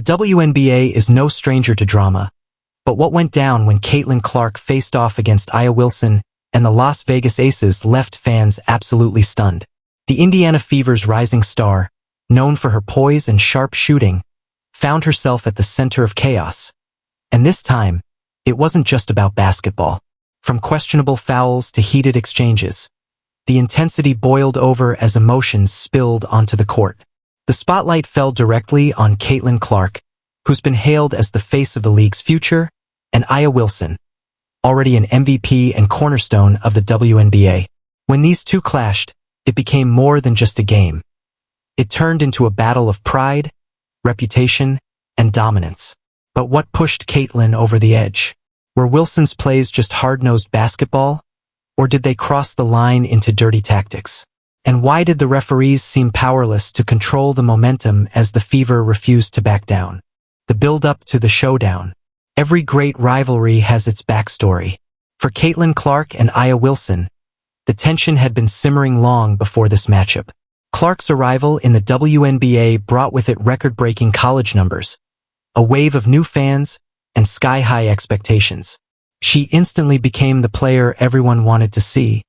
WNBA is no stranger to drama, but what went down when Caitlin Clark faced off against Aya Wilson and the Las Vegas Aces left fans absolutely stunned. The Indiana Fever's rising star, known for her poise and sharp shooting, found herself at the center of chaos. And this time, it wasn't just about basketball. From questionable fouls to heated exchanges, the intensity boiled over as emotions spilled onto the court. The spotlight fell directly on Caitlin Clark, who's been hailed as the face of the league's future, and Aya Wilson, already an MVP and cornerstone of the WNBA. When these two clashed, it became more than just a game. It turned into a battle of pride, reputation, and dominance. But what pushed Caitlin over the edge? Were Wilson's plays just hard-nosed basketball, or did they cross the line into dirty tactics? And why did the referees seem powerless to control the momentum as the Fever refused to back down? The build-up to the showdown. Every great rivalry has its backstory. For Caitlin Clark and Aya Wilson, the tension had been simmering long before this matchup. Clark's arrival in the WNBA brought with it record-breaking college numbers, a wave of new fans, and sky-high expectations. She instantly became the player everyone wanted to see,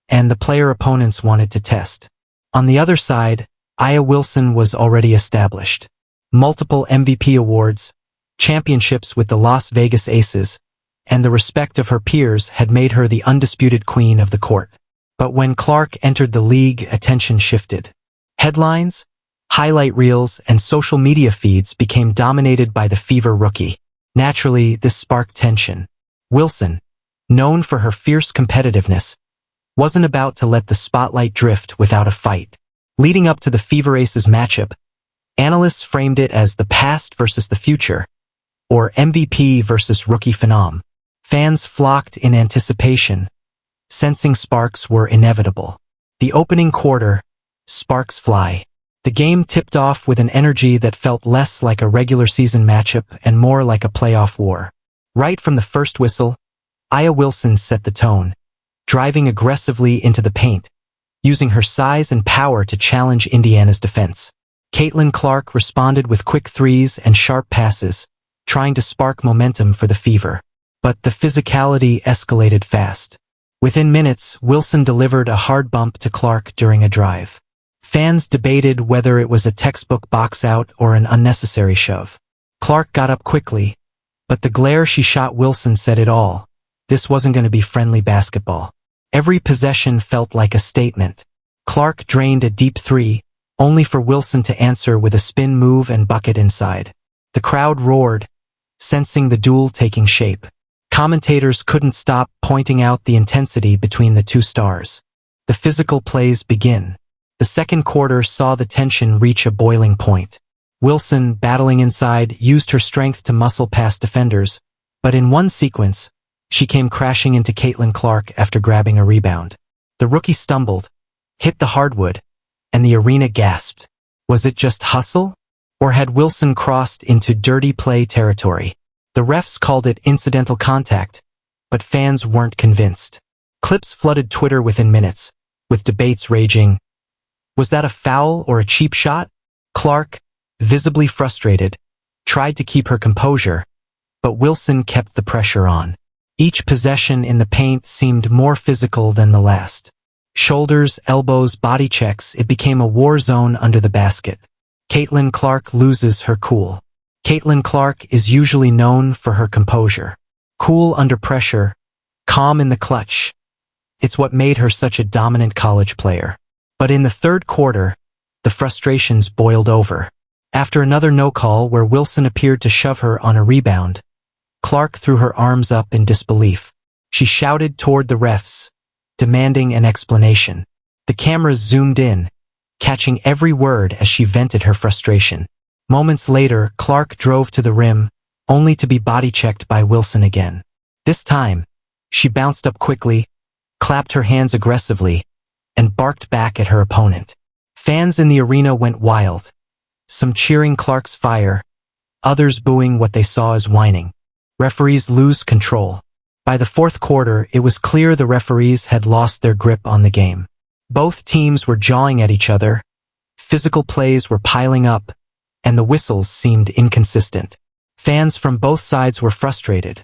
and the player opponents wanted to test. On the other side, Aya Wilson was already established. Multiple MVP awards, championships with the Las Vegas Aces, and the respect of her peers had made her the undisputed queen of the court. But when Clark entered the league, attention shifted. Headlines, highlight reels, and social media feeds became dominated by the Fever rookie. Naturally, this sparked tension. Wilson, known for her fierce competitiveness, wasn't about to let the spotlight drift without a fight. Leading up to the Fever Aces matchup, analysts framed it as the past versus the future, or MVP versus rookie phenom. Fans flocked in anticipation, sensing sparks were inevitable. The opening quarter, sparks fly. The game tipped off with an energy that felt less like a regular season matchup and more like a playoff war. Right from the first whistle, Aya Wilson set the tone, driving aggressively into the paint, using her size and power to challenge Indiana's defense. Caitlin Clark responded with quick threes and sharp passes, trying to spark momentum for the Fever. But the physicality escalated fast. Within minutes, Wilson delivered a hard bump to Clark during a drive. Fans debated whether it was a textbook box out or an unnecessary shove. Clark got up quickly, but the glare she shot Wilson said it all. This wasn't going to be friendly basketball. Every possession felt like a statement. Clark drained a deep three, only for Wilson to answer with a spin move and bucket inside. The crowd roared, sensing the duel taking shape. Commentators couldn't stop pointing out the intensity between the two stars. The physical plays begin. The second quarter saw the tension reach a boiling point. Wilson, battling inside, used her strength to muscle past defenders, but in one sequence, she came crashing into Caitlin Clark after grabbing a rebound. The rookie stumbled, hit the hardwood, and the arena gasped. Was it just hustle? Or had Wilson crossed into dirty play territory? The refs called it incidental contact, but fans weren't convinced. Clips flooded Twitter within minutes, with debates raging. Was that a foul or a cheap shot? Clark, visibly frustrated, tried to keep her composure, but Wilson kept the pressure on. Each possession in the paint seemed more physical than the last. Shoulders, elbows, body checks, it became a war zone under the basket. Caitlin Clark loses her cool. Caitlin Clark is usually known for her composure. Cool under pressure, calm in the clutch. It's what made her such a dominant college player. But in the third quarter, the frustrations boiled over. After another no-call where Wilson appeared to shove her on a rebound, Clark threw her arms up in disbelief. She shouted toward the refs, demanding an explanation. The cameras zoomed in, catching every word as she vented her frustration. Moments later, Clark drove to the rim, only to be body-checked by Wilson again. This time, she bounced up quickly, clapped her hands aggressively, and barked back at her opponent. Fans in the arena went wild, some cheering Clark's fire, others booing what they saw as whining. Referees lose control. By the fourth quarter, it was clear the referees had lost their grip on the game. Both teams were jawing at each other, physical plays were piling up, and the whistles seemed inconsistent. Fans from both sides were frustrated,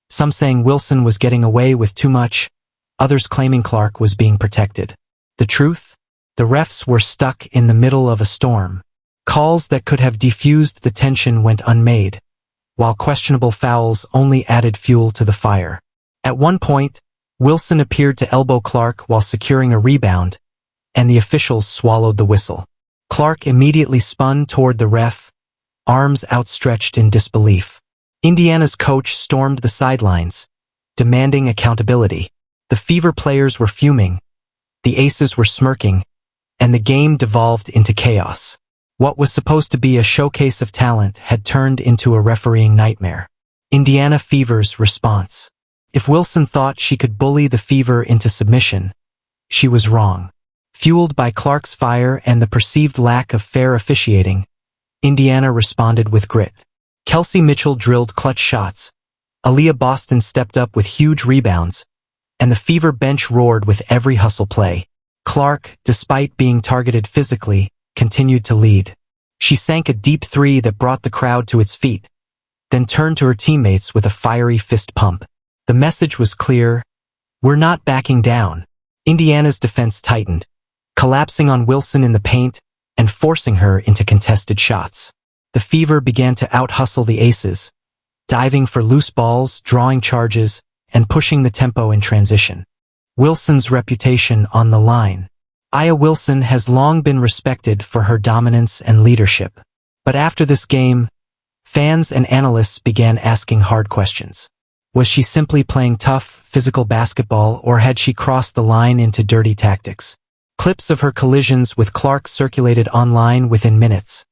some saying Wilson was getting away with too much, others claiming Clark was being protected. The truth? The refs were stuck in the middle of a storm. Calls that could have defused the tension went unmade, while questionable fouls only added fuel to the fire. At one point, Wilson appeared to elbow Clark while securing a rebound, and the officials swallowed the whistle. Clark immediately spun toward the ref, arms outstretched in disbelief. Indiana's coach stormed the sidelines, demanding accountability. The Fever players were fuming, the Aces were smirking, and the game devolved into chaos. What was supposed to be a showcase of talent had turned into a refereeing nightmare. Indiana Fever's response. If Wilson thought she could bully the Fever into submission, she was wrong. Fueled by Clark's fire and the perceived lack of fair officiating, Indiana responded with grit. Kelsey Mitchell drilled clutch shots, Aaliyah Boston stepped up with huge rebounds, and the Fever bench roared with every hustle play. Clark, despite being targeted physically, continued to lead. She sank a deep three that brought the crowd to its feet, then turned to her teammates with a fiery fist pump. The message was clear: we're not backing down. Indiana's defense tightened, collapsing on Wilson in the paint and forcing her into contested shots. The Fever began to out-hustle the Aces, diving for loose balls, drawing charges, and pushing the tempo in transition. Wilson's reputation on the line. Aya Wilson has long been respected for her dominance and leadership. But after this game, fans and analysts began asking hard questions. Was she simply playing tough, physical basketball, or had she crossed the line into dirty tactics? Clips of her collisions with Clark circulated online within minutes,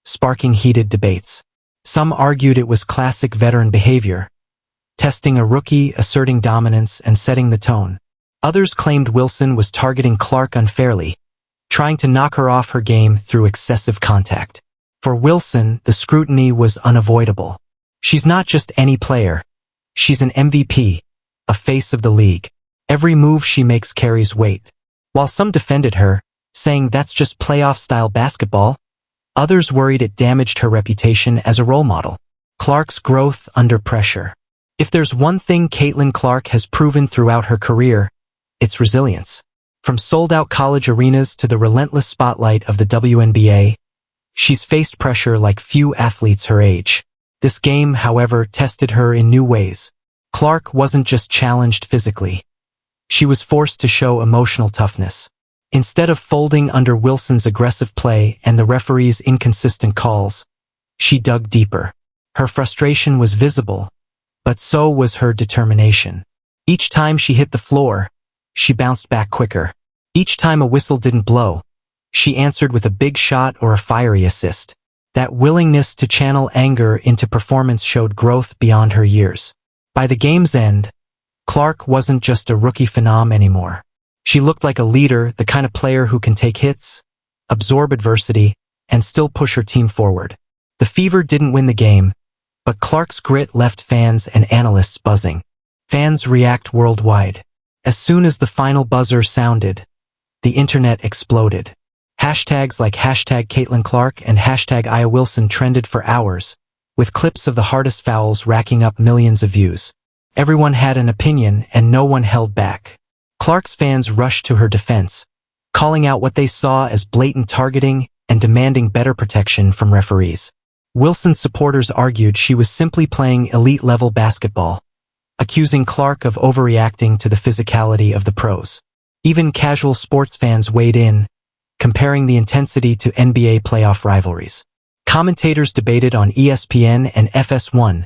sparking heated debates. Some argued it was classic veteran behavior, testing a rookie, asserting dominance, and setting the tone. Others claimed Wilson was targeting Clark unfairly, trying to knock her off her game through excessive contact. For Wilson, the scrutiny was unavoidable. She's not just any player. She's an MVP, a face of the league. Every move she makes carries weight. While some defended her, saying that's just playoff-style basketball, others worried it damaged her reputation as a role model. Clark's growth under pressure. If there's one thing Caitlin Clark has proven throughout her career, it's resilience. From sold-out college arenas to the relentless spotlight of the WNBA, she's faced pressure like few athletes her age. This game, however, tested her in new ways. Clark wasn't just challenged physically. She was forced to show emotional toughness. Instead of folding under Wilson's aggressive play and the referee's inconsistent calls, she dug deeper. Her frustration was visible, but so was her determination. Each time she hit the floor, she bounced back quicker. Each time a whistle didn't blow, she answered with a big shot or a fiery assist. That willingness to channel anger into performance showed growth beyond her years. By the game's end, Clark wasn't just a rookie phenom anymore. She looked like a leader, the kind of player who can take hits, absorb adversity, and still push her team forward. The Fever didn't win the game, but Clark's grit left fans and analysts buzzing. Fans react worldwide. As soon as the final buzzer sounded, the internet exploded. Hashtags like #Caitlin Clark and #Aya Wilson trended for hours, with clips of the hardest fouls racking up millions of views. Everyone had an opinion and no one held back. Clark's fans rushed to her defense, calling out what they saw as blatant targeting and demanding better protection from referees. Wilson's supporters argued she was simply playing elite-level basketball, accusing Clark of overreacting to the physicality of the pros. Even casual sports fans weighed in, comparing the intensity to NBA playoff rivalries. Commentators debated on ESPN and FS1,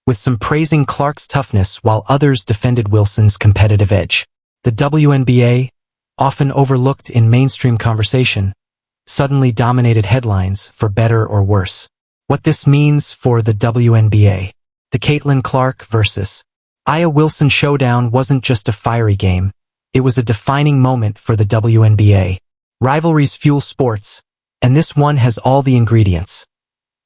with some praising Clark's toughness while others defended Wilson's competitive edge. The WNBA, often overlooked in mainstream conversation, suddenly dominated headlines for better or worse. What this means for the WNBA. The Caitlin Clark vs. Aya Wilson showdown wasn't just a fiery game, it was a defining moment for the WNBA. Rivalries fuel sports, and this one has all the ingredients: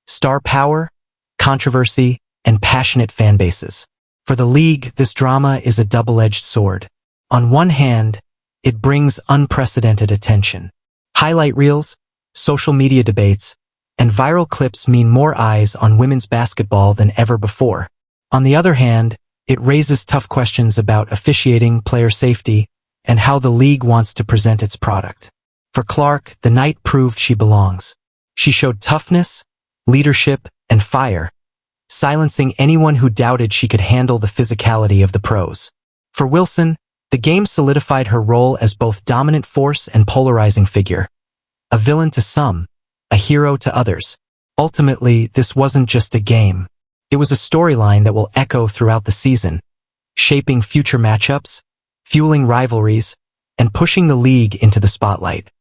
star power, controversy, and passionate fan bases. For the league, this drama is a double-edged sword. On one hand, it brings unprecedented attention. Highlight reels, social media debates, and viral clips mean more eyes on women's basketball than ever before. On the other hand, it raises tough questions about officiating, player safety, and how the league wants to present its product. For Clark, the night proved she belongs. She showed toughness, leadership, and fire, silencing anyone who doubted she could handle the physicality of the pros. For Wilson, the game solidified her role as both dominant force and polarizing figure. A villain to some, a hero to others. Ultimately, this wasn't just a game. It was a storyline that will echo throughout the season, shaping future matchups, fueling rivalries, and pushing the league into the spotlight.